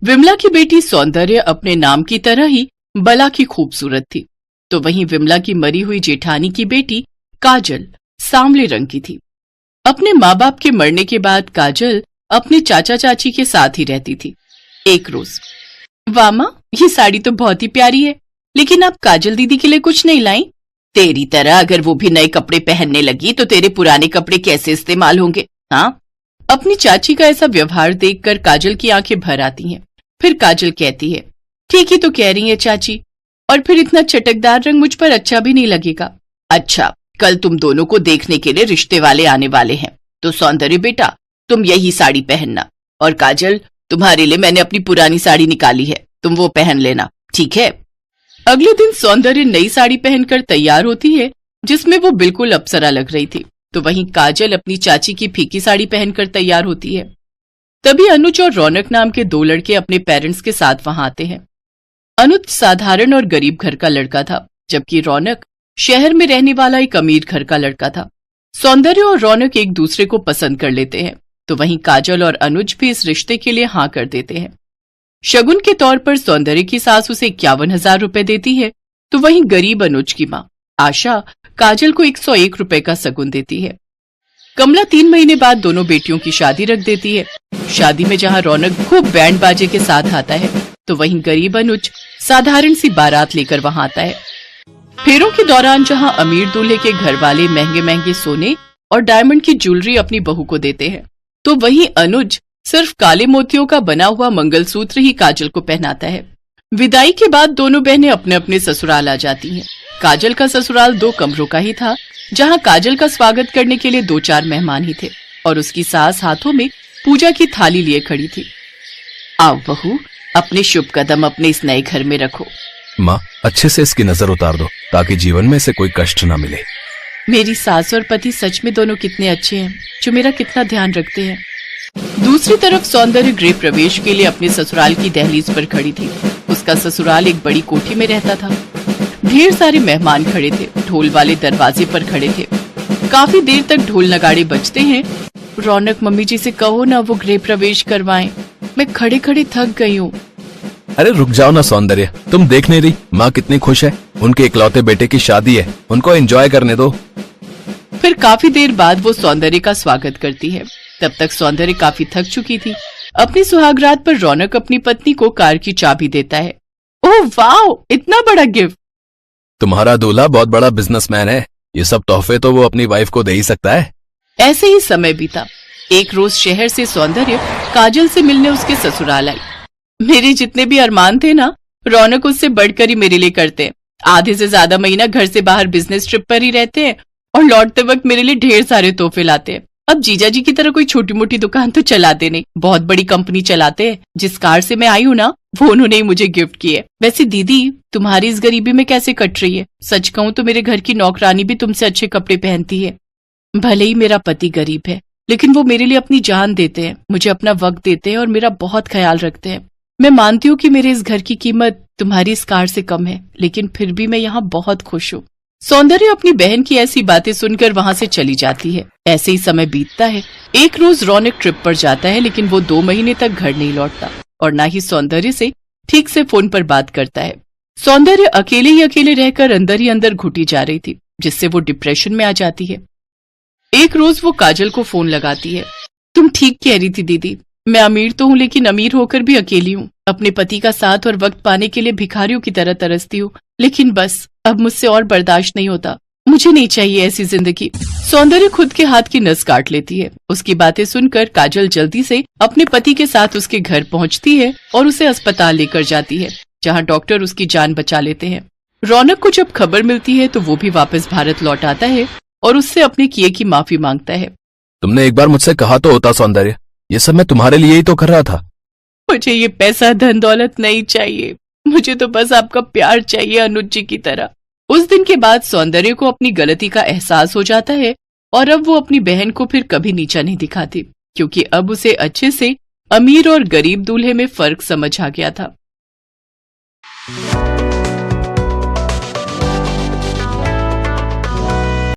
विमला की बेटी सौंदर्य अपने नाम की तरह ही बला की खूबसूरत थी, तो वहीं विमला की मरी हुई जेठानी की बेटी काजल सांवले रंग की थी। अपने माँ बाप के मरने के बाद काजल अपने चाचा चाची के साथ ही रहती थी। एक रोज, वाह माँ, ये साड़ी तो बहुत ही प्यारी है, लेकिन आप काजल दीदी के लिए कुछ नहीं लाई? तेरी तरह अगर वो भी नए कपड़े पहनने लगी तो तेरे पुराने कपड़े कैसे इस्तेमाल होंगे? हाँ। अपनी चाची का ऐसा व्यवहार देखकर काजल की आंखें भर आती हैं। फिर काजल कहती है, ठीक ही तो कह रही है चाची, और फिर इतना चटकदार रंग मुझ पर अच्छा भी नहीं लगेगा। अच्छा, कल तुम दोनों को देखने के लिए रिश्ते वाले आने वाले हैं, तो सौंदर्य बेटा तुम यही साड़ी पहनना, और काजल तुम्हारे लिए मैंने अपनी पुरानी साड़ी निकाली है, तुम वो पहन लेना, ठीक है? अगले दिन सौंदर्य नई साड़ी पहनकर तैयार होती है, जिसमें वो बिल्कुल अप्सरा लग रही थी, तो वहीं काजल अपनी चाची की फीकी साड़ी पहनकर तैयार होती है। तभी अनुज और रौनक नाम के दो लड़के अपने पेरेंट्स के साथ वहां आते हैं। अनुज साधारण और गरीब घर का लड़का था, जबकि रौनक शहर में रहने वाला एक अमीर घर का लड़का था। सौंदर्य और रौनक एक दूसरे को पसंद कर लेते हैं, तो वहीं काजल और अनुज भी इस रिश्ते के लिए हाँ कर देते हैं। शगुन के तौर पर सौंदर्य की सास उसे 51,000 रुपए देती है, तो वहीं गरीब अनुज की माँ आशा काजल को 101 रुपए का शगुन देती है। कमला 3 महीने बाद दोनों बेटियों की शादी रख देती है। शादी में जहाँ रौनक खूब बैंड बाजे के साथ आता है, तो वहीं गरीब अनुज साधारण सी बारात लेकर वहां आता है। फेरों के दौरान जहां अमीर दूल्हे के घर वाले महंगे महंगे सोने और डायमंड की ज्वेलरी अपनी बहू को देते हैं, तो वहीं अनुज सिर्फ काले मोतियों का बना हुआ मंगलसूत्र ही काजल को पहनाता है। विदाई के बाद दोनों बहनें अपने अपने ससुराल आ जाती हैं। काजल का ससुराल 2 कमरों का ही था, जहां काजल का स्वागत करने के लिए 2-4 मेहमान ही थे, और उसकी सास हाथों में पूजा की थाली लिए खड़ी थी। आओ बहू, अपने शुभ कदम अपने इस नए घर में रखो। माँ, अच्छे से इसकी नजर उतार दो ताकि जीवन में इसे कोई कष्ट न मिले। मेरी सास और पति सच में दोनों कितने अच्छे हैं, जो मेरा कितना ध्यान रखते हैं। दूसरी तरफ सौंदर्य गृह प्रवेश के लिए अपने ससुराल की दहलीज पर खड़ी थी। उसका ससुराल एक बड़ी कोठी में रहता था। ढेर सारे मेहमान खड़े थे, ढोल वाले दरवाजे पर खड़े थे। काफी देर तक ढोल नगाड़े बजते हैं। रौनक मम्मी जी से कहो ना वो गृह प्रवेश करवाएं, मैं खड़े खड़े थक गई हूँ। अरे रुक जाओ ना सौंदर्य, तुम देख नहीं रही माँ कितनी खुश है? उनके इकलौते बेटे की शादी है, उनको एंजॉय करने दो। फिर काफी देर बाद वो सौंदर्य का स्वागत करती है। तब तक सौंदर्य काफी थक चुकी थी। अपनी सुहागरात पर रौनक अपनी पत्नी को कार की चाबी देता है। ओह वाओ, इतना बड़ा गिफ्ट! तुम्हारा दूल्हा बहुत बड़ा बिजनेसमैन है, ये सब तोहफे तो वो अपनी वाइफ को दे ही सकता है। ऐसे ही समय बीता। एक रोज शहर से सौंदर्य काजल से मिलने उसके ससुराल आई। मेरे जितने भी अरमान थे ना, रौनक उससे बढ़कर ही मेरे लिए करते हैं। आधे से ज्यादा महीना घर से बाहर बिजनेस ट्रिप पर ही रहते हैं और लौटते वक्त मेरे लिए ढेर सारे तोहफे लाते हैं। अब जीजा जी की तरह कोई छोटी मोटी दुकान तो चलाते नहीं, बहुत बड़ी कंपनी चलाते हैं। जिस कार से मैं आई हूँ ना, वो उन्होंने ही मुझे गिफ्ट की है। वैसे दीदी, तुम्हारी इस गरीबी में कैसे कट रही है? सच कहूँ तो मेरे घर की नौकरानी भी तुमसे अच्छे कपड़े पहनती है। भले ही मेरा पति गरीब है, लेकिन वो मेरे लिए अपनी जान देते हैं, मुझे अपना वक्त देते हैं और मेरा बहुत ख्याल रखते हैं। मैं मानती हूँ कि मेरे इस घर की कीमत तुम्हारी इस कार से कम है, लेकिन फिर भी मैं यहाँ बहुत खुश हूँ। सौंदर्य अपनी बहन की ऐसी बातें सुनकर वहां से चली जाती है। ऐसे ही समय बीतता है। एक रोज रौनक ट्रिप पर जाता है, लेकिन वो 2 महीने तक घर नहीं लौटता और ना ही सौंदर्य से ठीक से फोन पर बात करता है। सौंदर्य अकेले ही अकेले रहकर अंदर ही अंदर घुटी जा रही थी, जिससे वो डिप्रेशन में आ जाती है। एक रोज वो काजल को फोन लगाती है। तुम ठीक कह रही थी दीदी, मैं अमीर तो हूँ, लेकिन अमीर होकर भी अकेली हूँ। अपने पति का साथ और वक्त पाने के लिए भिखारियों की तरह तरसती हूँ, लेकिन बस अब मुझसे और बर्दाश्त नहीं होता। मुझे नहीं चाहिए ऐसी जिंदगी। सौंदर्य खुद के हाथ की नस काट लेती है। उसकी बातें सुनकर काजल जल्दी से अपने पति के साथ उसके घर पहुंचती है और उसे अस्पताल लेकर जाती है, जहां डॉक्टर उसकी जान बचा लेते हैं। रौनक को जब खबर मिलती है तो वो भी वापस भारत लौट आता है और उससे अपने किए की माफी मांगता है। तुमने एक बार मुझसे कहा तो होता सौंदर्य, ये सब मैं तुम्हारे लिए ही तो कर रहा था। मुझे ये पैसा धन दौलत नहीं चाहिए, मुझे तो बस आपका प्यार चाहिए अनुज जी की तरह। उस दिन के बाद सौंदर्य को अपनी गलती का एहसास हो जाता है और अब वो अपनी बहन को फिर कभी नीचा नहीं दिखाती, क्योंकि अब उसे अच्छे से अमीर और गरीब दूल्हे में फर्क समझ आ गया था।